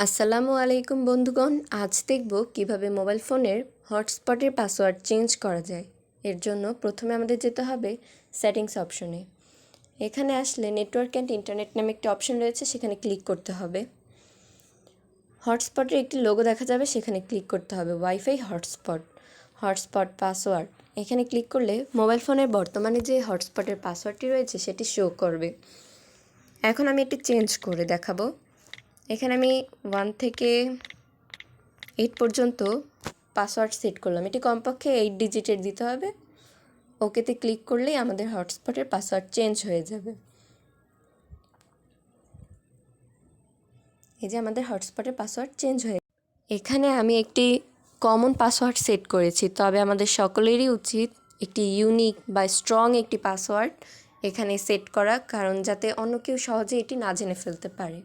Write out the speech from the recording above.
আসসালামু আলাইকুম বন্ধুগণ। আজ দেখব কিভাবে মোবাইল ফোনের হটস্পটের পাসওয়ার্ড চেঞ্জ করা যায়। এর জন্য প্রথমে আমাদের যেতে হবে সেটিংস অপশনে। এখানে আসলে নেটওয়ার্ক অ্যান্ড ইন্টারনেট নামে একটি অপশন রয়েছে, সেখানে ক্লিক করতে হবে। হটস্পটের একটি লোগো দেখা যাবে, সেখানে ক্লিক করতে হবে ওয়াইফাই হটস্পট পাসওয়ার্ড। এখানে ক্লিক করলে মোবাইল ফোনের বর্তমানে যে হটস্পটের পাসওয়ার্ডটি রয়েছে সেটি শো করবে। এখন আমি এটি চেঞ্জ করে দেখাবো। এখানে আমি 1 থেকে 8 পর্যন্ত পাসওয়ার্ড সেট করলাম। এটি কমপক্ষে 8 ডিজিটের দিতে হবে। ওকেতে ক্লিক করলেই আমাদের হটস্পটের পাসওয়ার্ড চেঞ্জ হয়ে যাবে। এই যে আমাদের হটস্পটের পাসওয়ার্ড চেঞ্জ হয়ে এখানে আমি একটি কমন পাসওয়ার্ড সেট করেছি, তবে আমাদের সকলেরই উচিত একটি ইউনিক বা স্ট্রং একটি পাসওয়ার্ড এখানে সেট করা, কারণ যাতে অন্য কেউ সহজে এটি না জেনে ফেলতে পারে।